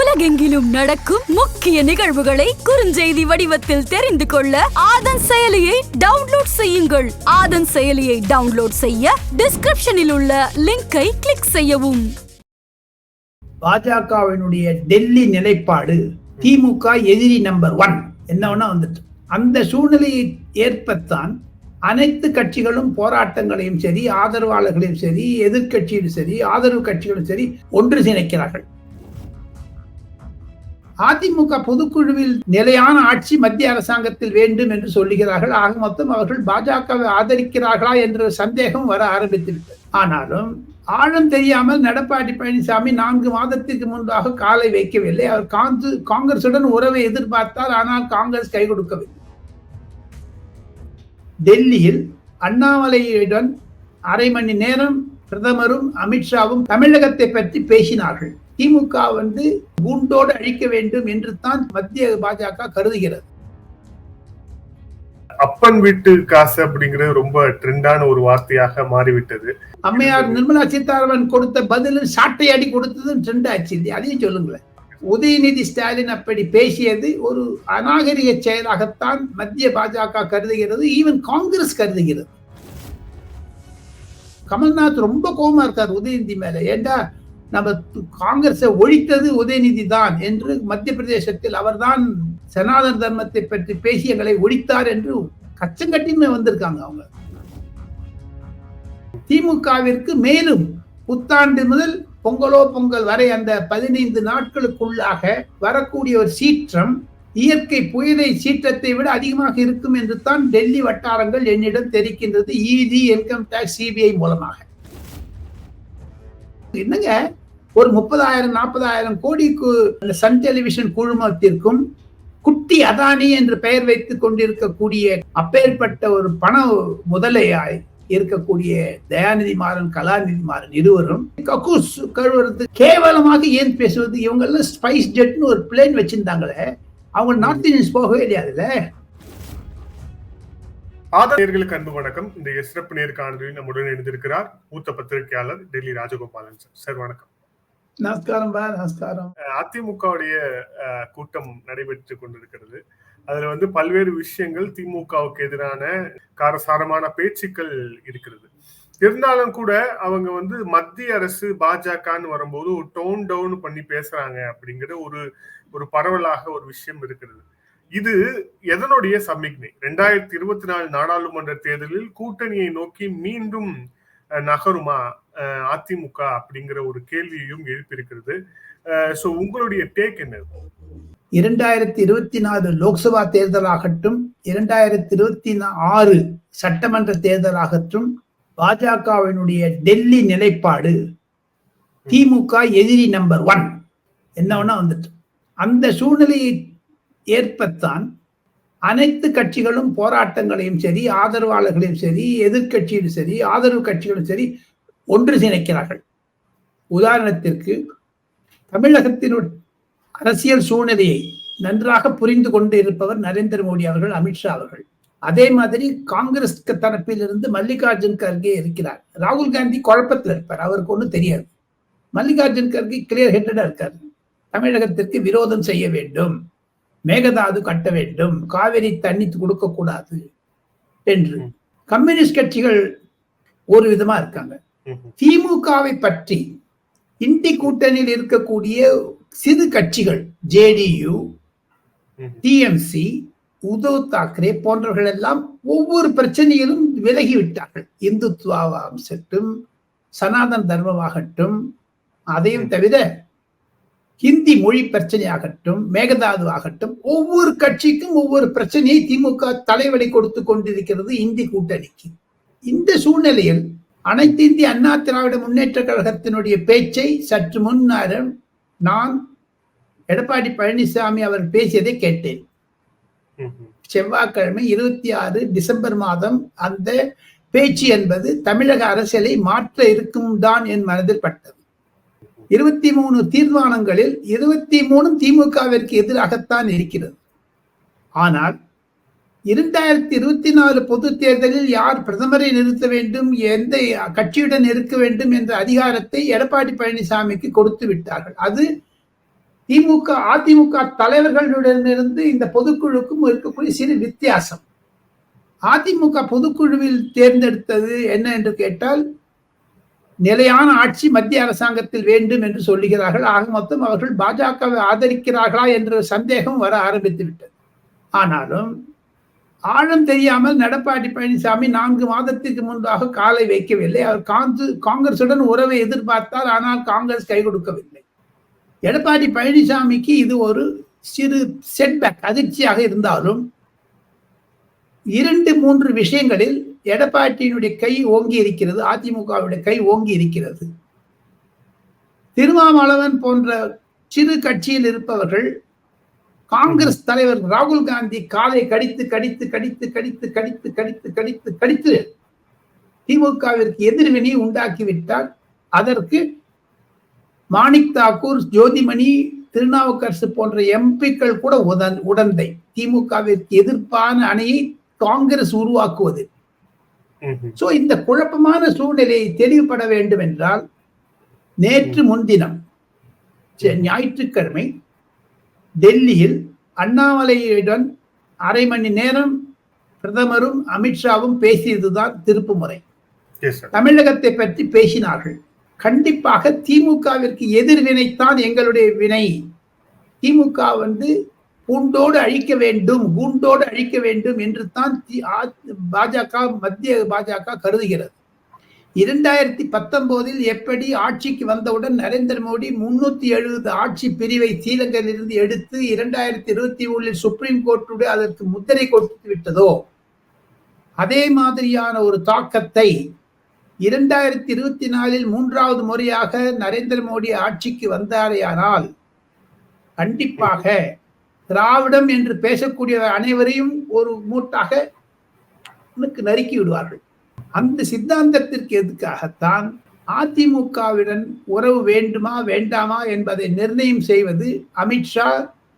உலகெங்கிலும் நடக்கும் முக்கிய நிகழ்வுகளை குறுஞ்செய்தி வடிவத்தில் தெரிந்து கொள்ள ஆதன் செயலியை டவுன்லோட் செய்யுங்கள். ஆதன் செயலியை டவுன்லோட் செய்ய டிஸ்கிரிப்ஷனில் உள்ள லிங்கை கிளிக் செய்யவும். பாஜகவினுடைய டெல்லி நிலைப்பாடு திமுக எதிரி நம்பர் 1 என்னவென்னா வந்துட்டு அந்த சூழ்நிலையை ஏற்பத்தான் அனைத்து கட்சிகளும் போராட்டங்களையும் சரி, ஆதரவாளர்களையும் சரி, எதிர்கட்சியும் சரி, ஆதரவு கட்சிகளும் சரி ஒன்று சேர்க்கிறார்கள். அதிமுக பொதுக்குழுவில் நிலையான ஆட்சி மத்திய அரசாங்கத்தில் வேண்டும் என்று சொல்லுகிறார்கள். ஆக மொத்தம் அவர்கள் பாஜகவை ஆதரிக்கிறார்களா என்ற சந்தேகம் வர ஆரம்பித்திருக்கிறது. ஆனாலும் ஆழம் தெரியாமல் எடப்பாடி பழனிசாமி 4 மாதத்திற்கு முன்பாக காலை வைக்கவில்லை. அவர் காங்கிரசுடன் உறவை எதிர்பார்த்தார். ஆனால் காங்கிரஸ் கை கொடுக்கவில்லை. டெல்லியில் அண்ணாமலையுடன் அரை மணி நேரம் பிரதமரும் அமித்ஷாவும் தமிழகத்தை பற்றி பேசினார்கள். திமுக கூண்டோடு அழிக்க வேண்டும் என்று தான் மத்திய பாஜக கருதுகிறது. அப்பன் வீட்டு காசு அப்படிங்கிறது ரொம்ப ட்ரெண்டான ஒரு வார்த்தையாக மாறிவிட்டது. அம்மையார் நிர்மலா சீதாராமன் கொடுத்த பதில் சாட்டை அடி கொடுத்தது ட்ரெண்ட் ஆச்சு. அதையும் சொல்லுங்களேன். உதயநிதி ஸ்டாலின் அப்படி பேசியது ஒரு அநாகரிக செயலாகத்தான் மத்திய பாஜக கருதுகிறது. ஈவன் காங்கிரஸ் கருதுகிறது. கமல்நாத் ரொம்ப கோபமா இருக்கார் உதயநிதி மேல. ஏண்டா நம்ம காங்கிரஸை ஒழித்தது உதயநிதி தான் என்று மத்திய பிரதேசத்தில் அவர்தான் சனாதன தர்மத்தை பற்றி பேசி எங்களை ஒழித்தார் என்று கச்சங்கட்டின்னு வந்திருக்காங்க அவங்க. திமுகவிற்கு மேலும் புத்தாண்டு முதல் பொங்கல் வரை அந்த 15 நாட்களுக்குள்ளாக வரக்கூடிய ஒரு சீற்றம் இயற்கை புயலை சீற்றத்தை விட அதிகமாக இருக்கும் என்று தான் டெல்லி வட்டாரங்கள் என்னிடம் தெரிவிக்கின்றது. இடி, இன்கம் டாக்ஸ், சிபிஐ மூலமாக. என்னங்க ஒரு 30,000-40,000 கோடிக்கு சன் டெலிவிஷன் குழுமத்திற்கும் குட்டி அதானி என்று பெயர் வைத்துக் கொண்டிருக்கக்கூடிய அப்பேற்பட்ட ஒரு பண முதலையாய் இருக்கக்கூடிய தயாநிதி மாறன், கலாநிதி மாறன் இருவரும் கக்கூஸ் கழுவுறது கேவலமாக ஏன் பேசுவது? இவங்க எல்லாம் ஸ்பைஸ் ஜெட்னு ஒரு பிளேன் வச்சிருந்தாங்களே, அவங்க நார்த் இந்தியன்ஸ் போகவே இல்லையாதுல. ஆதரவர்களுக்கு அன்பு வணக்கம். இந்த சிறப்பு நேர்காணலில் நம்முடன் இணைந்திருக்கிறார் மூத்த பத்திரிகையாளர் டெல்லி ராஜகோபாலன் சார். வணக்கம். நமஸ்காரம். நமஸ்காரம். அதிமுகவுடைய கூட்டம் நடைபெற்றுக் கொண்டிருக்கிறது. அதுல பல்வேறு விஷயங்கள் திமுகவுக்கு எதிரான காரசாரமான பேச்சுக்கள் இருக்கிறது. இருந்தாலும் கூட அவங்க மத்திய அரசு பாஜகன்னு வரும்போது ஒரு டோன் டவுன் பண்ணி பேசுறாங்க அப்படிங்கிற ஒரு பரவலாக ஒரு விஷயம் இருக்கிறது. இது எதனுடைய சமிக்ஞை? 2024 நாடாளுமன்ற தேர்தலில் கூட்டணியை நோக்கி மீண்டும் நகருமா அதிமுக அப்படிங்கிற ஒரு கேள்வியையும் எழுப்பியிருக்கிறது. சோ உங்களுடைய டேக் என்ன? 2024 லோக்சபா தேர்தலாகட்டும், 2026 சட்டமன்ற தேர்தலாகட்டும், பாஜகவினுடைய டெல்லி நிலைப்பாடு திமுக எதிரி நம்பர் 1 என்னவென்னா வந்துட்டு அந்த சூழ்நிலையை ஏற்பத்தான் அனைத்து கட்சிகளும் போராட்டங்களையும் சரி, ஆதரவாளர்களையும் சரி, எதிர்கட்சியும் சரி, ஆதரவு கட்சிகளும் சரி ஒன்று சேர்க்கிறார்கள். உதாரணத்திற்கு தமிழகத்தினுடைய அரசியல் சூழ்நிலையை நன்றாக புரிந்து கொண்டு இருப்பவர் நரேந்திர மோடி அவர்கள், அமித்ஷா அவர்கள். அதே மாதிரி காங்கிரஸ் தரப்பில் இருந்து மல்லிகார்ஜுன் கர்கே இருக்கிறார். ராகுல் காந்தி குழப்பத்தில் இருப்பார், அவருக்கு ஒன்றும் தெரியாது. மல்லிகார்ஜுன் கர்கே கிளியர் ஹெட்டடா இருக்காரு. தமிழகத்திற்கு விரோதம் செய்ய வேண்டும், மேகதாது கட்ட வேண்டும், காவிரி தண்ணி கொடுக்க கூடாது என்று. கம்யூனிஸ்ட் கட்சிகள் ஒரு விதமா இருக்காங்க. திமுகவை பற்றி இந்தி கூட்டணியில் இருக்கக்கூடிய சிறு கட்சிகள் ஜேடியு, டிஎம்சி, உத்தவ் தாக்கரே போன்றவர்கள் எல்லாம் ஒவ்வொரு பிரச்சனையிலும் விலகிவிட்டார்கள். இந்துத்துவாகட்டும், சனாதன தர்மமாகட்டும், அதையும் தவிர ஹிந்தி மொழி பிரச்சனையாகட்டும், மேகதாது ஆகட்டும், ஒவ்வொரு கட்சிக்கும் ஒவ்வொரு பிரச்சனையை திமுக தலைவலி கொடுத்து கொண்டிருக்கிறது இந்தி கூட்டணிக்கு. இந்த சூழ்நிலையில் அனைத்து இந்திய அண்ணா திராவிட முன்னேற்ற கழகத்தினுடைய பேச்சை சற்று முன்னரும் நான் எடப்பாடி பழனிசாமி அவர் பேசியதை கேட்டேன். செவ்வாய்க்கிழமை 26 டிசம்பர் மாதம் அந்த பேச்சு என்பது தமிழக அரசியலை மாற்ற இருக்கும் தான் என் மனதில் பட்டது. 23 தீர்மானங்களில் 23 திமுகவிற்கு எதிராகத்தான் இருக்கிறது. ஆனால் 2024 பொது தேர்தலில் யார் பிரதமரை நிறுத்த வேண்டும், எந்த கட்சியுடன் இருக்க வேண்டும் என்ற அதிகாரத்தை எடப்பாடி பழனிசாமிக்கு கொடுத்து விட்டார்கள். அது அதிமுக தலைவர்களிடமிருந்து இந்த பொதுக்குழுக்கும் இருக்கக்கூடிய சிறு வித்தியாசம். அதிமுக பொதுக்குழுவில் தேர்ந்தெடுத்தது என்ன என்று கேட்டால், நிலையான ஆட்சி மத்திய அரசாங்கத்தில் வேண்டும் என்று சொல்லுகிறார்கள். ஆக மொத்தம் அவர்கள் பாஜகவை ஆதரிக்கிறார்களா என்ற சந்தேகம் வர ஆரம்பித்து விட்டது. ஆனாலும் ஆழம் தெரியாமல் எடப்பாடி பழனிசாமி 4 மாதத்திற்கு முன்பாக காலை வைக்கவில்லை. அவர் காங்கிரசுடன் உறவை எதிர்பார்த்தார், ஆனால் காங்கிரஸ் கை கொடுக்கவில்லை. எடப்பாடி பழனிசாமிக்கு இது ஒரு சிறு செட்பேக், அதிர்ச்சியாக இருந்தாலும் 2-3 விஷயங்களில் எடப்பாடியினுடைய கை ஓங்கி இருக்கிறது, அதிமுகவுடைய கை ஓங்கி இருக்கிறது. திருமாவளவன் போன்ற சிறு கட்சியில் இருப்பவர்கள் காங்கிரஸ் தலைவர் ராகுல் காந்தி காலை கடித்து கடித்து கடித்து கடித்து கடித்து கடித்து கடித்து கடித்து திமுகவிற்கு எதிர்வினை உண்டாக்கிவிட்டார். அதற்கு மாணிக் தாக்கூர், ஜோதிமணி, திருநாவுக்கரசு போன்ற எம்பிக்கள் கூட உடந்தை. திமுகவிற்கு எதிர்ப்பான அணியை காங்கிரஸ் உருவாக்குவது. சோ இந்த குழப்பமான சூழ்நிலையை தெளிவுபட வேண்டும் என்றால், நேற்று முன்தினம் ஞாயிற்றுக்கிழமை டெல்லியில் அண்ணாமலையுடன் 1/2 மணி நேரம் பிரதமரும் அமித்ஷாவும் பேசியதுதான் திருப்பு முறை. தமிழகத்தை பற்றி பேசினார்கள். கண்டிப்பாக திமுகவிற்கு எதிர்வினைத்தான் எங்களுடைய வினை. திமுக பூண்டோடு அழிக்க வேண்டும், கூண்டோடு அழிக்க வேண்டும் என்று தான் பாஜக, மத்திய பாஜக கருதுகிறது. 2019 எப்படி ஆட்சிக்கு வந்தவுடன் நரேந்திர மோடி 370 ஆட்சி பிரிவை ஸ்ரீலங்கையிலிருந்து எடுத்து 2021 சுப்ரீம் கோர்ட்டுடைய அதற்கு முத்திரை கொடுத்து விட்டதோ, அதே மாதிரியான ஒரு தாக்கத்தை 2024 3வது முறையாக நரேந்திர மோடி ஆட்சிக்கு வந்தாரேயானால் கண்டிப்பாக திராவிடம் என்று பேசக்கூடிய அனைவரையும் ஒரு மூட்டாக நறுக்கி விடுவார்கள். அந்த சித்தாந்தத்திற்கு எதுக்காகத்தான் அதிமுகவுடன் உறவு வேண்டுமா வேண்டாமா என்பதை நிர்ணயம் செய்வது அமித்ஷா,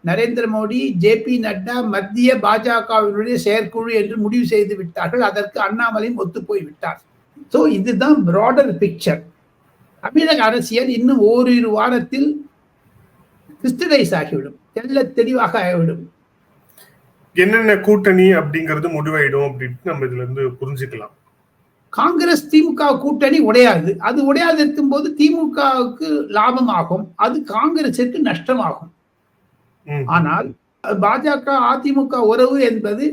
நரேந்திர மோடி, JP நட்டா, மத்திய பாஜகவினுடைய செயற்குழு என்று முடிவு செய்து விட்டார்கள். அதற்கு அண்ணாமலையும் ஒத்து போய் விட்டார். சோ இதுதான் பிராடர் பிக்சர். தமிழக அரசியல் இன்னும் ஓரிரு வாரத்தில் கிறிஸ்டலைஸ் ஆகிவிடும், தெல்ல தெளிவாக ஆகிவிடும். என்னென்ன கூட்டணி அப்படிங்கிறது முடிவாயிடும் அப்படின்னு நம்ம இதுல இருந்து புரிஞ்சுக்கலாம். காங்கிரஸ் திமுக கூட்டணி உடையாது. அது உடையாது இருக்கும் போது திமுகவுக்கு லாபமாகும், அது காங்கிரசிற்கு நஷ்டமாகும். ஆனால் பாஜக அதிமுக உறவு என்பது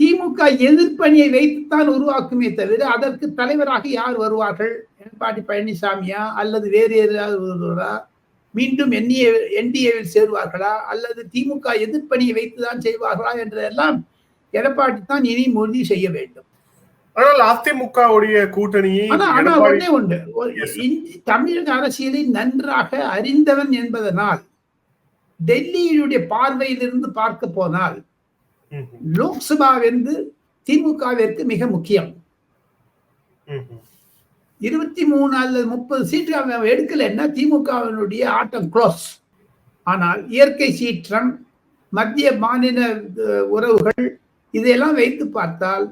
திமுக எதிர்ப்பணியை வைத்துத்தான் உருவாக்குமே தவிர அதற்கு தலைவராக யார் வருவார்கள்? எடப்பாடி பழனிசாமியா அல்லது வேறு ஏதாவது ஒருவரா? மீண்டும் NDA-வில் சேருவார்களா அல்லது திமுக எதிர்ப்பணியை வைத்துதான் செய்வார்களா என்றெல்லாம் எடப்பாடி தான் இனி முடிவு செய்ய வேண்டும். ஆனால் அதிமுகவுடைய கூட்டணியை ஒன்றே ஒன்று, தமிழக அரசியலை நன்றாக அறிந்தவன் என்பதனால் டெல்லியினுடைய பார்வையிலிருந்து பார்க்க போனால் லோக்சபா திமுகவிற்கு மிக முக்கியம். 23 அல்லது 30 சீட்டு எடுக்கலைன்னா திமுகவினுடைய ஆட்டம் க்ளோஸ். ஆனால் இயற்கை சீற்றம், மத்திய மாநில உறவுகள் இதையெல்லாம் வைத்து பார்த்தால்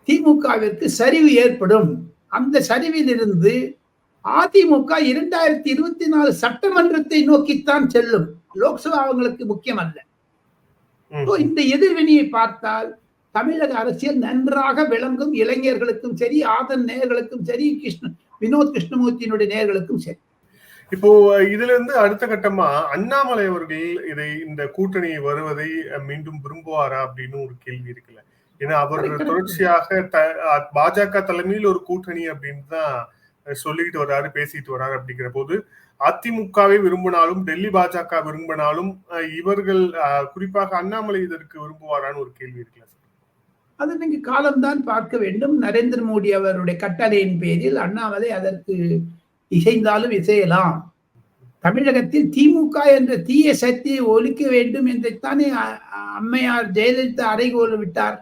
திமுகவிற்கு சரிவு ஏற்படும். அந்த சரிவில் இருந்து அதிமுக 2024 சட்டமன்றத்தை நோக்கித்தான் செல்லும். லோக்சபா அவங்களுக்கு முக்கியம் அல்ல. இந்த எதிர்வினையை பார்த்தால் தமிழக அரசியல் நன்றாக விளங்கும். இளைஞர்களுக்கும் சரி, ஆதன் நேயர்களுக்கும் சரி, வினோத் கிருஷ்ணமூர்த்தியினுடைய நேயர்களுக்கும் சரி. இப்போ இதுல இருந்து அடுத்த கட்டமா அண்ணாமலை அவர்கள் இந்த கூட்டணி வருவதை மீண்டும் விரும்புவாரா அப்படின்னு ஒரு கேள்வி இருக்குல்ல. ஏன்னா அவர்கள் தொடர்ச்சியாக பாஜக தலைமையில் ஒரு கூட்டணி அப்படின்னு தான் சொல்லிட்டு வர்றாரு, பேசிட்டு வர்றாரு. அப்படிங்கிற போது அதிமுகவை விரும்பினாலும் டெல்லி பாஜக விரும்பினாலும் இவர்கள் குறிப்பாக அண்ணாமலை இதற்கு விரும்புவாரான்னு ஒரு கேள்வி இருக்குல்ல. அது நீங்க காலம்தான் பார்க்க வேண்டும். நரேந்திர மோடி அவருடைய கட்டளையின் பேரில் அண்ணாமலை அதற்கு இசைந்தாலும் இசையலாம். தமிழகத்தில் திமுக என்ற தீய சக்தியை ஒழிக்க வேண்டும் என்றைத்தானே அம்மையார் ஜெயலலிதா அறைகோல் விட்டார்.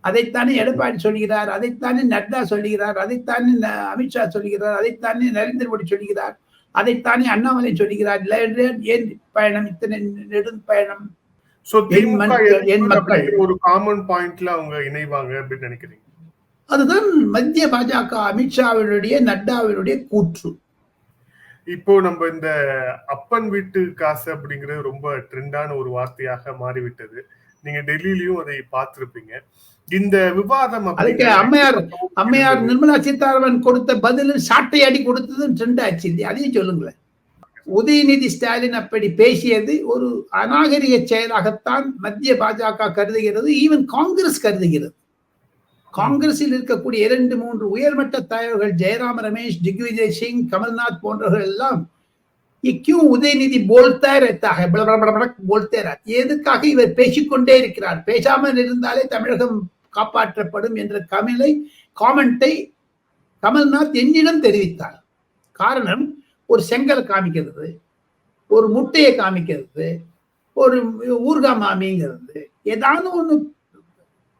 அதைத்தானே எடப்பாடி சொல்கிறார், அதைத்தானே நட்டா சொல்லுகிறார், அதைத்தானே அமித்ஷா சொல்லுகிறார், அதைத்தானே நரேந்திர மோடி சொல்லுகிறார், அதைத்தானே அண்ணாமலை சொல்லுகிறார். ஏன் பயணம், இத்தனை நெடும் பயணம்? ஒரு காமன் பாயிண்ட்ல அவங்க இணைவாங்க அப்படின்னு நினைக்கிறீங்க? அதுதான் மத்திய பாஜக அமித்ஷாவினுடைய நட்டாவினுடைய கூற்று. இப்போ நம்ம இந்த அப்பன் வீட்டு காசு அப்படிங்கிறது ரொம்ப ட்ரெண்டான ஒரு வார்த்தையாக மாறிவிட்டது. நீங்க டெல்லியிலயும் அதை பார்த்திருப்பீங்க. இந்த விவாதம் அதுக்கு அம்மையார் நிர்மலா சீதாராமன் கொடுத்த பதில் சாட்டை அடி கொடுத்தது ட்ரெண்ட் ஆச்சு இல்லையா? அதையும் சொல்லுங்களேன். உதயநிதி ஸ்டாலின் அப்படி பேசியது ஒரு அநாகரிக செயலாகத்தான் மத்திய பாஜக கருதுகிறது, ஈவன் காங்கிரஸ் கருதுகிறது. காங்கிரஸில் இருக்கக்கூடிய 2-3 உயர்மட்ட தலைவர்கள் ஜெயராம் ரமேஷ், திக்விஜய் சிங், கமல்நாத் போன்றவர்கள் எல்லாம் உதயநிதி போல்தே रहता है, बोलते रहते, எதுக்காக இவர் பேசிக்கொண்டே இருக்கிறார், பேசாமல் இருந்தாலே தமிழகம் காப்பாற்றப்படும் என்ற காமெண்டை கமல்நாத் என்னிடம் தெரிவித்தார். காரணம், ஒரு செங்கலை காமிக்கிறது, ஒரு முட்டையை காமிக்கிறது, ஒரு ஊர்கா மாமிங்கிறது, ஏதாவது ஒண்ணு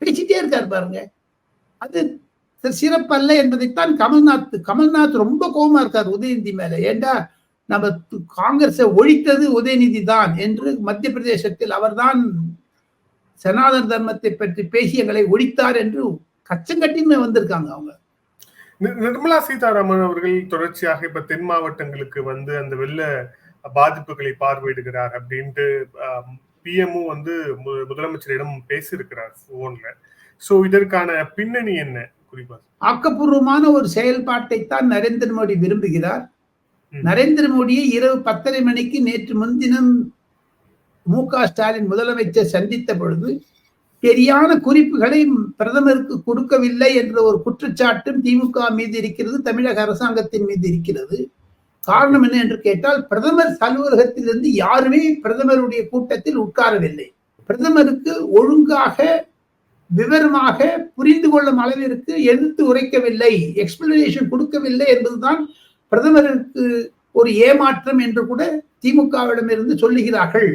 பேசிட்டே இருக்காரு பாருங்க. அது சிறப்பல்ல என்பதைத்தான் கமல்நாத் ரொம்ப கோபமா இருக்கார் உதயநிதி மேல. ஏண்டா நம்ம காங்கிரஸை ஒழித்தது உதயநிதி தான் என்று மத்திய பிரதேசத்தில் அவர்தான் சனாதன தர்மத்தை பற்றி பேசி எங்களை ஒழித்தார் என்று கச்சங்கட்டின்னு வந்திருக்காங்க அவங்க. நிர்மலா சீதாராமன் அவர்கள் தொடர்ச்சியாக இப்ப தென் மாவட்டங்களுக்கு வந்து அந்த வெள்ள பாதிப்புகளை பார்வையிடுகிறார் அப்படின்ட்டு பிஎம்மும் வந்து முதலமைச்சரிடம் பேசியிருக்கிறார் போன்ல. சோ இதற்கான பின்னணி என்ன? குறிப்பா ஆக்கப்பூர்வமான ஒரு செயல்பாட்டை தான் நரேந்திர மோடி விரும்புகிறார். நரேந்திர மோடியை இரவு 10:30 மணிக்கு நேற்று முன்தினம் மு.க. ஸ்டாலின் முதலமைச்சர் சந்தித்த பொழுது சரியான குறிப்புகளை பிரதமருக்கு கொடுக்கவில்லை என்ற ஒரு குற்றச்சாட்டும் திமுக மீது இருக்கிறது, தமிழக அரசாங்கத்தின் மீது இருக்கிறது. காரணம் என்ன என்று கேட்டால், பிரதமர் அலுவலகத்திலிருந்து யாருமே பிரதமருடைய கூட்டத்தில் உட்காரவில்லை. பிரதமருக்கு ஒழுங்காக விவரமாக புரிந்து கொள்ளும் அளவிற்கு எதிர்த்து உரைக்கவில்லை, எக்ஸ்பிளனேஷன் கொடுக்கவில்லை என்பதுதான் பிரதமருக்கு ஒரு ஏமாற்றம் என்று கூட திமுகவிடம் இருந்து சொல்லுகிறார்கள்.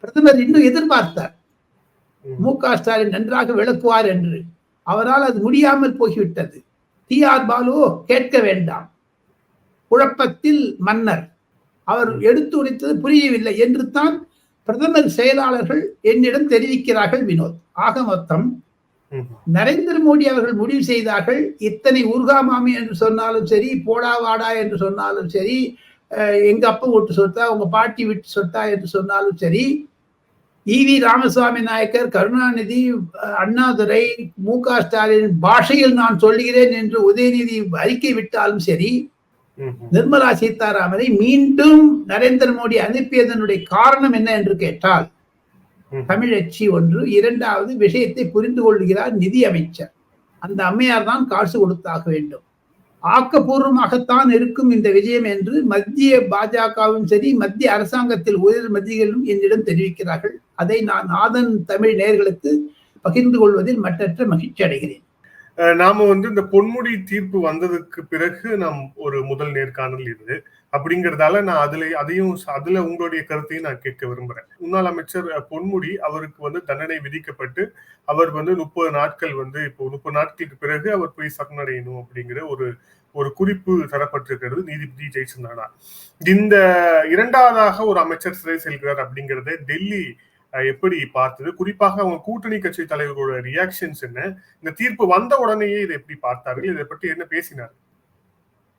பிரதமர் இன்னும் எதிர்பார்த்தார் மு.க. ஸ்டாலின் நன்றாக விளக்குவார் என்று. அவரால் அது முடியாமல் போய்விட்டது. டி.ஆர். பாலுவோ கேட்க வேண்டாம், குழப்பத்தில் மன்னர், அவர் எடுத்து உரைத்தது புரியவில்லை என்று தான் பிரதமர் செயலாளர்கள் என்னிடம் தெரிவிக்கிறார்கள் வினோத். ஆக மொத்தம் நரேந்திர மோடி அவர்கள் முடிவு செய்தார்கள், இத்தனை ஊர்காமாமி என்று சொன்னாலும் சரி, போடா வாடா என்று சொன்னாலும் சரி, எங்க அப்பா விட்டு சொத்தா உங்க பாட்டி விட்டு சொத்தா என்று சொன்னாலும் சரி, ஈவி ராமசுவாமி நாயக்கர், கருணாநிதி, அண்ணாதுரை, மு.க. ஸ்டாலின் பாஷையில் நான் சொல்லுகிறேன் என்று உதயநிதி அறிக்கை விட்டாலும் சரி, நிர்மலா சீதாராமனை மீண்டும் நரேந்திர மோடி அனுப்பியதனுடைய காரணம் என்ன என்று கேட்டால், தமிழச்சி ஒன்று, இரண்டாவது விஷயத்தை புரிந்து கொள்கிறார் நிதி அமைச்சர், அந்த அம்மையார் தான் காசு கொடுத்தாக வேண்டும், ஆக்கப்பூர்வமாகத்தான் இருக்கும் இந்த விஜயம் என்று மத்திய பாஜகவும் சரி மத்திய அரசாங்கத்தில் உயர் மத்தியிலும் என்னிடம் தெரிவிக்கிறார்கள். அதை நான் ஆதன் தமிழ் நேயர்களுக்கு பகிர்ந்து கொள்வதில் மற்றற்ற மகிழ்ச்சி அடைகிறேன். நாம வந்து இந்த பொன்முடி தீர்ப்பு வந்ததுக்கு பிறகு நாம் ஒரு முதல் நேர்காணல் இது அப்படிங்கறதால நான் அதுல உங்களுடைய கருத்தையும் நான் கேட்க விரும்புறேன். முன்னாள் அமைச்சர் பொன்முடி அவருக்கு வந்து தண்டனை விதிக்கப்பட்டு அவர் வந்து 30 நாட்கள் வந்து இப்போ 30 நாட்களுக்கு பிறகு அவர் போய் சரணடையணும் அப்படிங்கிற ஒரு குறிப்பு தரப்பட்டிருக்கிறது நீதிபதி ஜெயச்சந்திரனா. இந்த இரண்டாவதாக ஒரு அமைச்சர் சிறை செல்கிறார் அப்படிங்கறத டெல்லி எப்படி பார்த்தது? குறிப்பாக அவங்க கூட்டணி கட்சி தலைவர்களோட ரியாக்ஷன்ஸ் என்ன? இந்த தீர்ப்பு வந்த உடனேயே இதை எப்படி பார்த்தார்கள்? இதை பற்றி என்ன பேசினார்?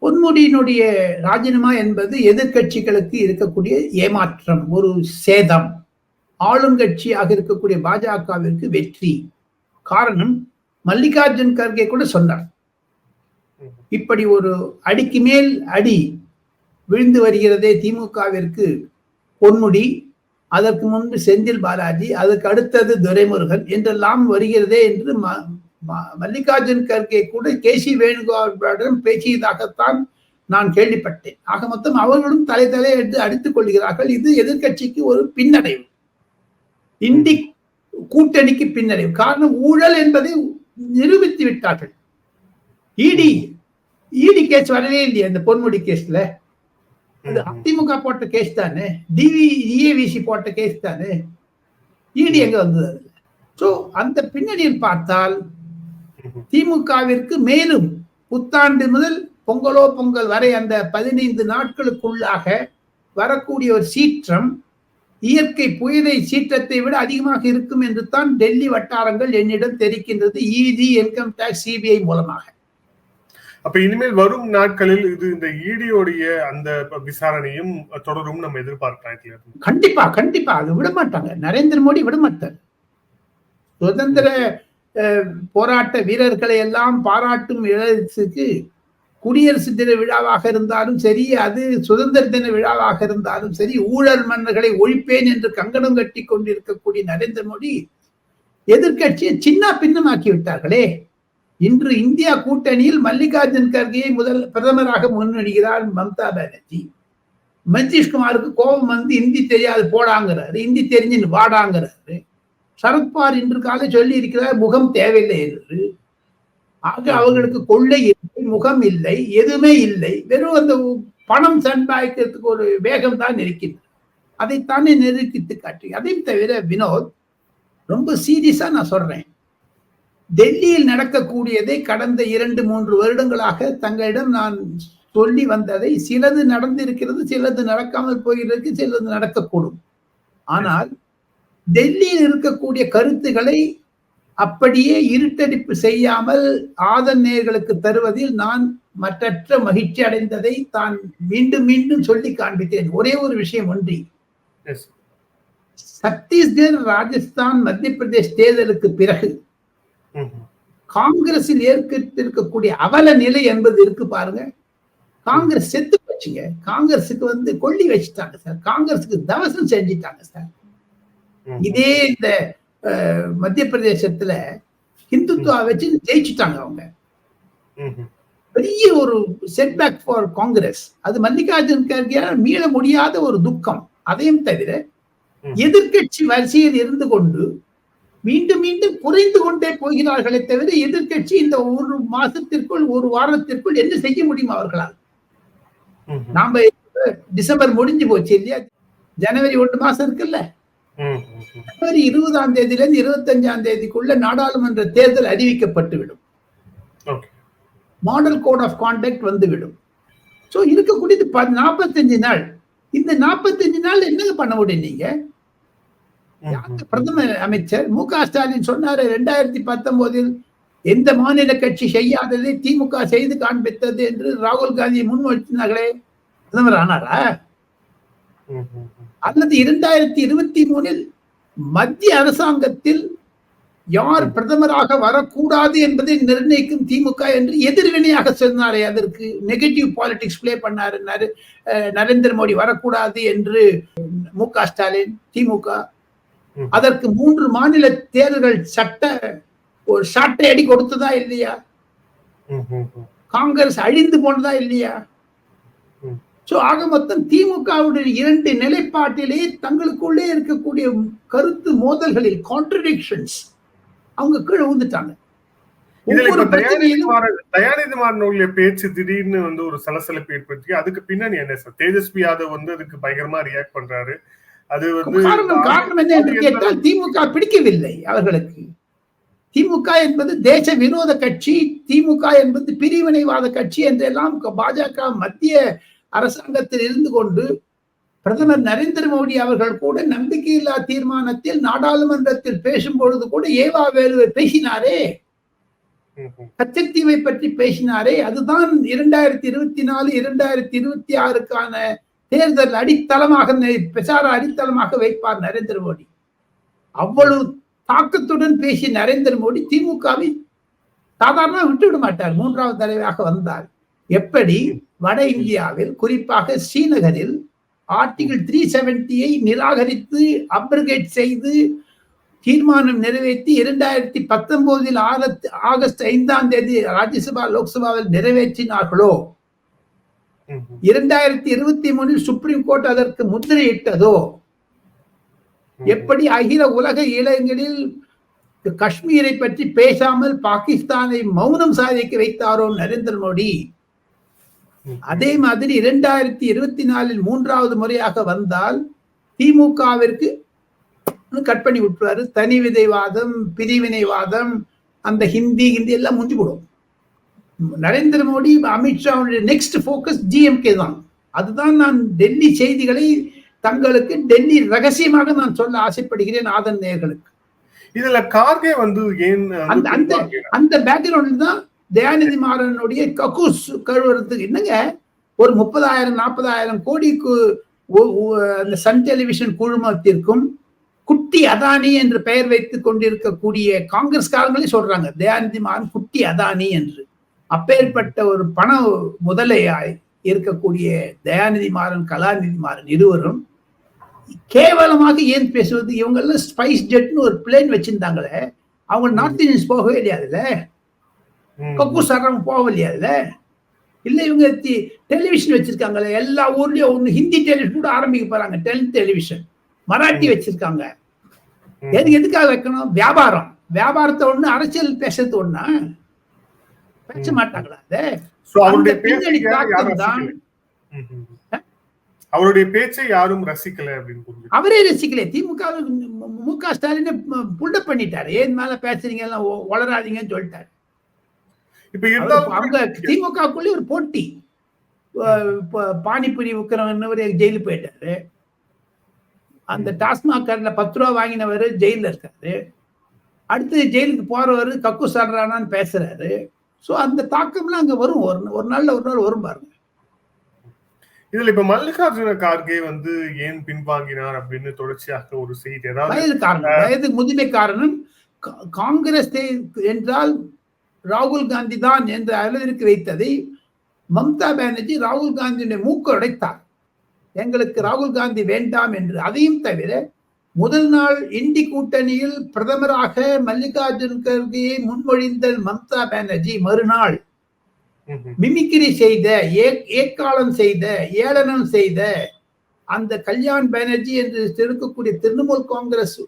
பொன்முடியினுடைய ராஜினாமா என்பது எதிர்கட்சிகளுக்கு இருக்கக்கூடிய ஏமாற்றம், ஒரு சேதம். ஆளுங்கட்சியாக இருக்கக்கூடிய பாஜகவிற்கு வெற்றி. காரணம், மல்லிகார்ஜுன் கர்கே கூட சொன்னார், இப்படி ஒரு அடிக்கு மேல் அடி விழுந்து வருகிறதே திமுகவிற்கு பொன்முடி, அதற்கு முன்பு செந்தில் பாலாஜி, அதற்கு அடுத்தது துரைமுருகன் என்றெல்லாம் வருகிறதே என்று மல்லிகார்ஜுன் கர்கே கூட கேசி வேணுகோபாலிடம் பேசியதாகத்தான் நான் கேள்விப்பட்டேன். ஆக மொத்தம் அவர்களும் தலை எடுத்து அடித்துக் கொள்கிறார்கள். இது எதிர்கட்சிக்கு ஒரு பின்னடைவு, இந்தி கூட்டணிக்கு பின்னடைவு. காரணம், ஊழல் என்பதை நிரூபித்து விட்டார்கள். இடி கேஸ் வரவே இல்லையா இந்த பொன்முடி கேஸ்ல? அது அதிமுக போட்ட கேஸ் தானே, டிஏவிசி போட்ட கேஸ் தானே, இடி எங்க வந்தது? சோ அந்த பின்னணியில் பார்த்தால் திமுகவிற்கு மேலும் புத்தாண்டு முதல் பொங்கல் வரை அந்த 15 நாட்களுக்குள்ளாக வரக்கூடிய ஒரு சீற்றம் இயற்கை புயலை சீற்றத்தை விட அதிகமாக இருக்கும் என்று தான் டெல்லி வட்டாரங்கள் என்னிடம் தெரிவிக்கின்றது, இடி, இன்கம் டாக்ஸ், சிபிஐ மூலமாக. அப்ப இனிமேல் வரும் நாட்களில் இது இந்த ஈடியோடைய அந்த விசாரணையும் தொடரும் நம்ம எதிர்பார்க்கலாம். கண்டிப்பா கண்டிப்பா அது விட மாட்டாங்க. நரேந்திர மோடி விட மாட்டார். சுதந்திர போராட்ட வீரர்களை எல்லாம் பாராட்டும் இழத்துக்கு குடியரசு தின விழாவாக இருந்தாலும் சரி, அது சுதந்திர தின விழாவாக இருந்தாலும் சரி, ஊழல் மன்னர்களை ஒழிப்பேன் என்று கங்கணம் கட்டி கொண்டிருக்கக்கூடிய நரேந்திர மோடி எதிர்கட்சியை சின்ன பின்னமாக்கி விட்டார்களே. இன்று இந்தியா கூட்டணியில் மல்லிகார்ஜுன் கர்கேயை பிரதமராக முன்னெடுக்கிறார் மம்தா பானர்ஜி. நிதிஷ்குமாருக்கு கோபம் வந்து இந்தி தெரியாது போடாங்கிறாரு, இந்தி தெரிஞ்சு வாடாங்கிறாரு. சரத்பவார் இன்று காலை சொல்லி இருக்கிறார் முகம் தேவையில்லை என்று. ஆக அவர்களுக்கு கொள்ளை இல்லை, முகம் இல்லை, எதுவுமே இல்லை. வெறும் அந்த பணம் சம்பாதிக்கிறதுக்கு ஒரு வேகம் தான் இருக்கின்றது. அதைத்தானே நிரூபித்து காட்டி. அதையும் தவிர வினோத், ரொம்ப சீரியஸா நான் சொல்றேன், டெல்லியில் நடக்கக்கூடியதை கடந்த 2-3 வருடங்களாக தங்களிடம் நான் சொல்லி வந்ததை, சிலது நடந்திருக்கிறது, சிலது நடக்காமல் போகிறது, சிலது நடக்கக்கூடும். ஆனால் டெல்லியில் இருக்கக்கூடிய கருத்துக்களை அப்படியே இருட்டடிப்பு செய்யாமல் ஆதன் நேயர்களுக்கு தருவதில் நான் மற்றற்ற மகிழ்ச்சி அடைந்ததை தான் மீண்டும் மீண்டும் சொல்லி காண்பித்தேன். ஒரே ஒரு விஷயம் ஒன்றி, சத்தீஸ்கர், ராஜஸ்தான், மத்திய பிரதேஷ் தேர்தலுக்கு பிறகு காங்கிரஸில் ஏற்கத்திருக்கக்கூடிய அவல நிலை என்பது இருக்கு பாருங்க. காங்கிரஸ் செத்து போச்சுங்க. காங்கிரஸுக்கு வந்து கொள்ளி வச்சுட்டாங்க சார். காங்கிரஸுக்கு தவசம் செஞ்சிட்டாங்க சார். இதே இந்த மத்திய பிரதேசத்துல ஹிந்துத்துவா வச்சு ஜெயிச்சுட்டாங்க அவங்க. பெரிய ஒரு செட்பேக் ஃபார் காங்கிரஸ். அது மல்லிகார்ஜுன் கர்கேயால் மீள முடியாத ஒரு துக்கம். அதையும் தவிர எதிர்கட்சி வரிசையில் இருந்து கொண்டு மீண்டும் மீண்டும் குறைந்து கொண்டே போகிறார்களே தவிர எதிர்கட்சி இந்த ஒரு மாசத்திற்குள், ஒரு வாரத்திற்குள் என்ன செய்ய முடியும் அவர்களால்? நாம டிசம்பர் முடிஞ்சு போச்சு இல்லையா? ஜனவரி 1 மாசம் இருக்குல்ல. ஜனவரி 20ஆம் தேதியிலிருந்து 25ஆம் தேதிக்குள்ள நாடாளுமன்ற தேர்தல் அறிவிக்கப்பட்டுவிடும். மாடல் கோட் ஆஃப் கான்டக்ட் வந்துவிடும். சோ இருக்கக்கூடியது 45 நாள். இந்த 45 நாள் என்ன பண்ண முடியும்? நீங்க பிரதமர் அமைச்சர் மு.க. ஸ்டாலின் சொன்னாரு, 2019 எந்த மாநில கட்சி செய்யாததை திமுக செய்து காண்பித்தது என்று ராகுல் காந்தி முன்வைத்தார்களே. பிரதமர் ஆனாரா? அல்லது 2023 மத்திய அரசாங்கத்தில் யார் பிரதமராக வரக்கூடாது என்பதை நிர்ணயிக்கும் திமுக என்று எதிர்வினையாக சொன்னாரே, அதற்கு நெகட்டிவ் பாலிடிக்ஸ் பிளே பண்ணாரு நரேந்திர மோடி வரக்கூடாது என்று மு.க. ஸ்டாலின் திமுக. அதற்கு 3 மாநில தேர்தல்கள் ஒரு சாட்டை அடி கொடுத்ததா இல்லையா? காங்கிரஸ் அழிந்து போனதா இல்லையா? சோ ஆக மொத்தம் திமுகவுடைய 2 நிலைப்பாட்டிலே தங்களுக்குள்ளே இருக்கக்கூடிய கருத்து மோதல்களில் கான்ட்ரடிக்ஷன்ஸ் அவங்க கீழே வந்துட்டாங்க. தயாநிதி மாறனுடைய பேச்சு திடீர்னு வந்து ஒரு சலசலப்பு ஏற்படுத்தி, அதுக்கு பின்னாடி என்ன சார்? தேஜஸ்வி யாதவ் வந்து அதுக்கு பயங்கரமா ரியாக்ட் பண்றாரு. அது வந்து காரணம் என்ன என்று கேட்டால், திமுக பிடிக்கவில்லை அவர்களுக்கு. திமுக என்பது தேச விரோத கட்சி, திமுக என்பது பிரிவினைவாத கட்சி என்றெல்லாம் பாஜக மத்திய அரசாங்கத்தில் இருந்து கொண்டு பிரதமர் நரேந்திர மோடி அவர்கள் கூட நம்பிக்கையில்லா தீர்மானத்தில் நாடாளுமன்றத்தில் பேசும் பொழுது கூட ஏவா வேலுவை பேசினாரே, கச்சத்தீவை பற்றி பேசினாரே. அதுதான் 2024, 2026க்கான தேர்தல் அடித்தளமாக, பிரச்சார அடித்தளமாக வைப்பார் நரேந்திர மோடி. அவ்வளவு தாக்கத்துடன் பேசிய நரேந்திர மோடி திமுகவை சாதாரண விட்டுவிட மாட்டார். 3வது தலைவராக வந்தார். எப்படி வட இந்தியாவில், குறிப்பாக ஸ்ரீநகரில் ஆர்டிகிள் 370 நிராகரித்து அப்ரிகேட் செய்து தீர்மானம் நிறைவேற்றி 2019 ஆகஸ்ட் 5ஆம் தேதி ராஜ்யசபா லோக்சபாவில் நிறைவேற்றினார்களோ, 2023 சுப்ரீம் கோர்ட் அதற்கு முத்திரையிட்டதோ, எப்படி அகில உலக இளைஞர்களில் காஷ்மீரை பற்றி பேசாமல் பாகிஸ்தானை மௌனம் சாதிக்க வைத்தாரோ நரேந்திர மோடி, அதே மாதிரி 2024 3வது முறையாக வந்தால் திமுகவிற்கு கட் பண்ணி விட்டுவாரு. தனி விதைவாதம், பிரிவினைவாதம், அந்த ஹிந்தி எல்லாம் முடிஞ்சு போடும். நரேந்திர மோடி, அமித்ஷாவுடைய நெக்ஸ்ட் போக்கஸ் டிஎம்கே தான். அதுதான் நான் டெல்லி செய்திகளை தங்களுக்கு டெல்லி ரகசியமாக நான் சொல்ல ஆசைப்படுகிறேன் ஆதன் நேயர்களுக்கு. இதுல கார்கே வந்து ஏன் அந்த பேக்ரவுண்ட் தான் தயாநிதி மாறனுடைய கக்கூஸ் கழுவுறதுக்கு என்னங்க ஒரு 30,000-40,000 கோடிக்கு அந்த சன் டெலிவிஷன் குழுமத்திற்கும் குட்டி அதானி என்று பெயர் வைத்துக் கொண்டிருக்கக்கூடிய காங்கிரஸ்காரங்களே சொல்றாங்க தயாநிதி மாறன் குட்டி அதானி என்று. அப்பேற்பட்ட ஒரு பண முதலையாய் இருக்கக்கூடிய தயாநிதி மாறன், கலாநிதி மாறன் இருவரும் கேவலமாக ஏன் பேசுவது? இவங்க எல்லாம் ஸ்பைஸ் ஜெட்னு ஒரு பிளேன் வச்சிருந்தாங்களே, அவங்க நார்த் இந்தியன்ஸ் போகவே இல்லையாதுல, கக்கூஸ் ஆடுறவங்க போகலையாதுல. இல்ல இவங்க டெலிவிஷன் வச்சிருக்காங்களே, எல்லா ஊர்லயும் ஒண்ணு ஹிந்தி டெலிவிஷன் கூட ஆரம்பிக்க போறாங்க, டெலிவிஷன் மராட்டி வச்சிருக்காங்க. எதுக்காக வைக்கணும்? வியாபாரம். வியாபாரத்தை ஒண்ணு, அரசியல் பேசுறது ஒண்ணா? பேச மாட்டாங்களா? அவருடைய பேச்சை யாரும் ரசிக்கல அப்படின்னு அவரே ரசிக்கல. திமுக மு.க. ஸ்டாலின் புல்டப் பண்ணிட்டாரு. ஏன் மேல பேசுறீங்க, எல்லாம் வளராதீங்கன்னு சொல்லிட்டாரு. இப்ப அவங்க திமுகக்குள்ளே ஒரு போட்டி. பானிபுரி விக்கிறவன் ஜெயிலு போயிட்டாரு. அந்த டாஸ்மாக் கார்டுல 10 ரூபா வாங்கினவர் ஜெயில இருக்காரு. அடுத்து ஜெயிலுக்கு போறவர் கக்கு சாடுறானான்னு பேசுறாரு. சோ அந்த தாக்கம்லாம் அங்க வரும். ஒரு நாள் வரும் பாருங்க. இதுல இப்ப மல்லிகார்ஜுன கார்கே ஏன் பின்வாங்கினார் அப்படின்னு தொடர்ச்சியாக ஒரு செய்தி. வயது முதுமை காரணம். காங்கிரஸ் என்றால் ராகுல் காந்தி தான் என்று அளவிற்கு வைத்ததை மம்தா பானர்ஜி ராகுல் காந்தியுடைய மூக்கு உடைத்தார். எங்களுக்கு ராகுல் காந்தி வேண்டாம் என்று. அதையும் தவிர முதல் நாள் இந்தி கூட்டணியில் பிரதமராக மல்லிகார்ஜுன கார்கேயை முன்மொழிந்த மம்தா பானர்ஜி மறுநாள் மிமிக்ரி செய்த, ஏக்காலம் செய்த, ஏளனம் செய்த அந்த கல்யாண் பானர்ஜி என்று இருக்கக்கூடிய திரிணாமுல் காங்கிரஸ்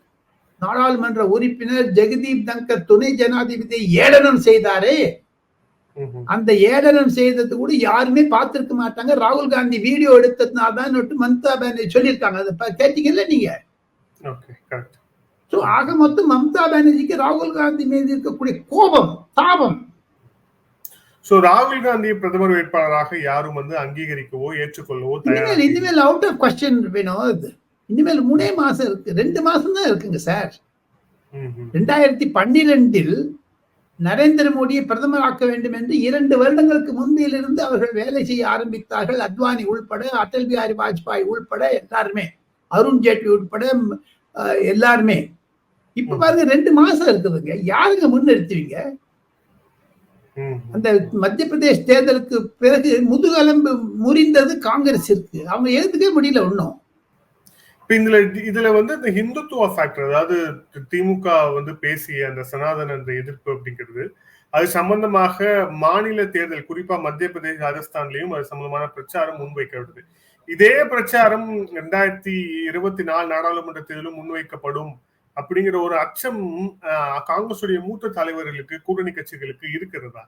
நாடாளுமன்ற உறுப்பினர் ஜெகதீப் தங்கர் துணை ஜனாதிபதி ஏளனம் செய்தாரே, அந்த ஏளனம் செய்தது கூட யாருமே பார்த்திருக்க மாட்டாங்க. ராகுல் காந்தி வீடியோ எடுத்ததுனால தான் மம்தா பானர்ஜி சொல்லியிருக்காங்க. அதை கேட்டீங்கல்ல நீங்க? ஆக மொத்தம் மம்தா பானர்ஜிக்கு ராகுல் காந்தி மீது இருக்கக்கூடிய கோபம், தாபம். ராகுல் காந்தியை பிரதமர் வேட்பாளராக யாரும் அங்கீகரிக்கவோ ஏற்றுக்கொள்ளவோ இனிமேல் அவுட் ஆஃப் கொஸ்டின் வினோத். இனிமேல் 3 மாசம் இருக்கு, 2 மாசம் தான் இருக்குங்க சார். 2012 நரேந்திர மோடியை பிரதமராக்க வேண்டும் என்று 2 வருடங்களுக்கு முன்பிலிருந்து அவர்கள் வேலை செய்ய ஆரம்பித்தார்கள். அத்வானி உள்பட, அடல் பிஹாரி வாஜ்பாய் உள்பட எல்லாருமே, அருண் ஜேட்லி உட்பட எல்லாருமே. இப்ப பாருங்க 2 மாசம் இருக்குதுங்க. யாருங்க முன்னிறுத்துவீங்க? அந்த மத்திய பிரதேஷ் தேர்தலுக்கு பிறகு முதுகெலும்பு முறிந்தது காங்கிரஸ் இருக்கு. அவங்க எழுதுக்கவே முடியல ஒன்னும். இதுல இந்த ஹிந்துத்துவ ஃபேக்டர், அதாவது திமுக பேசிய அந்த சனாதன அந்த எதிர்ப்பு அப்படிங்கிறது, அது சம்பந்தமாக மாநில தேர்தல், குறிப்பா மத்திய பிரதேஷ், ராஜஸ்தான்லயும் அது சம்பந்தமான பிரச்சாரம் முன்வைக்கப்படுது. இதே பிரச்சாரம் 2024 நாடாளுமன்ற தேர்தலும் முன்வைக்கப்படும் அப்படிங்கிற ஒரு அச்சம் காங்கிரசுடைய மூத்த தலைவர்களுக்கு, கூட்டணி கட்சிகளுக்கு இருக்கிறதா?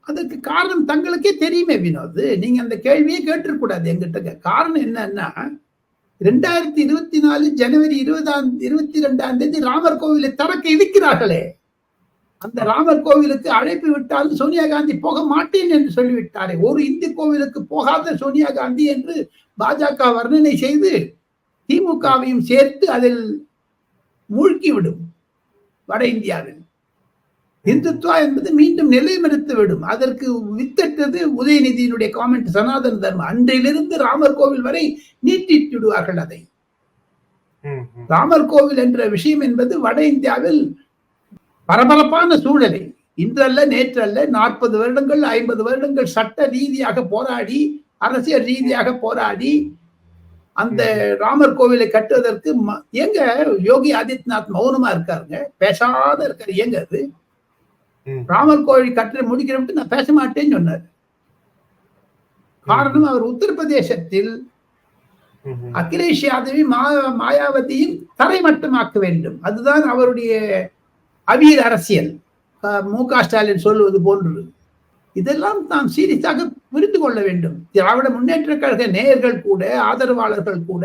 அதுக்கு காரணம் தங்களுக்கே தெரியுமே வினோத். நீங்க அந்த கேள்வியே கேட்டிருக்கூடாது எங்கிட்ட. காரணம் என்னன்னா, 2024 ஜனவரி 22ஆம் தேதி ராமர் கோவிலை திறக்க இருக்கிறார்களே, அந்த ராமர் கோவிலுக்கு அழைப்பு விட்டாலும் சோனியா காந்தி போக மாட்டேன் என்று சொல்லிவிட்டாரே. ஒரு இந்து கோவிலுக்கு போகாத சோனியா காந்தி என்று பாஜக வர்ணனை செய்து திமுகவையும் சேர்த்து அதில் மூழ்கிவிடும். வட இந்தியாவில் இந்துத்துவா என்பது மீண்டும் நிலைமறுத்து விடும். அதற்கு வித்திட்டது உதயநிதியினுடைய காமெண்ட், சனாதன தர்மம். அன்றிலிருந்து ராமர் கோவில் வரை நீட்டிட்டு விடுவார்கள் அதை. ராமர் கோவில் என்ற விஷயம் என்பது வட இந்தியாவில் பரபரப்பான சூழலை இன்றல்ல நேற்றல்ல 40 வருடங்கள் 50 வருடங்கள் சட்ட ரீதியாக போராடி, அரசியல் ரீதியாக போராடி அந்த ராமர் கோவிலை கட்டுவதற்கு எங்க யோகி ஆதித்யநாத் மௌனமா இருக்காருங்க, பேசாத இருக்காரு. ஏங்க அது ராமர் கோவில் கட்ட முடிக்கிறோம் நான் பேச மாட்டேன்னு சொன்னார். காரணம், அவர் உத்தரப்பிரதேசத்தில் அகிலேஷ் யாதவையும் மாயாவதியும் தரைமட்டமாக்க வேண்டும். அதுதான் அவருடைய அவியல் அரசியல். மு.க. ஸ்டாலின் சொல்லுவது போன்று இதெல்லாம் நாம் சீரியஸாக புரிந்து கொள்ள வேண்டும். திராவிட முன்னேற்ற கழக நேயர்கள் கூட, ஆதரவாளர்கள் கூட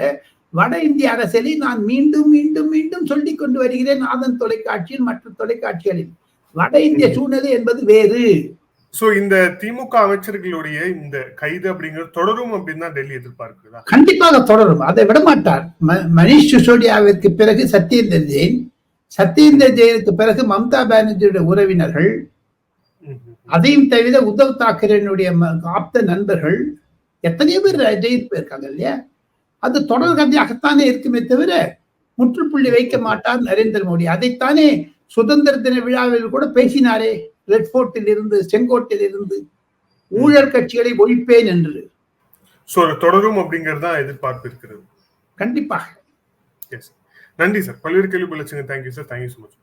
வட இந்திய அரசியலை நான் மீண்டும் மீண்டும் மீண்டும் சொல்லிக் கொண்டு வருகிறேன். ஆதன் தொலைக்காட்சியில், மற்ற தொலைக்காட்சிகளில் வட இந்திய சூழ்நிலை என்பது வேறு. சோ இந்த திமுக அமைச்சர்களுடைய இந்த கைது அப்படிங்கிறது தொடரும் அப்படின்னு தான் டெல்லி எதிர்பார்க்குதா? கண்டிப்பாக தொடரும். அதை விடமாட்டார். மணிஷ் சிசோடியாவிற்கு பிறகு சத்யேந்தர் ஜெயின், சத்யேந்தர் ஜெயினுக்கு பிறகு மம்தா பானர்ஜியுடைய உறவினர்கள், அதையும் தவிர உத்தவ் தாக்கரேனுடைய ஆப்த நண்பர்கள் எத்தனையோ பேர் ஜெயித்து போயிருக்காங்க இல்லையா? அது தொடர் கதையாகத்தானே இருக்குமே தவிர முற்றுப்புள்ளி வைக்க மாட்டார் நரேந்திர மோடி. அதைத்தானே சுதந்திர தின விழாவில் கூட பேசினாரே, ரெட் ஃபோர்ட்டில் இருந்து, செங்கோட்டையில் இருந்து ஊழல் கட்சிகளை ஒழிப்பேன் என்று. தொடரும் அப்படிங்கிறது தான் எதிர்பார்ப்பு இருக்கிறது. கண்டிப்பாக. நன்றி சார். பல்வேறு கேள்வி பலச்சுங்க. Thank you sir. Thank you so much.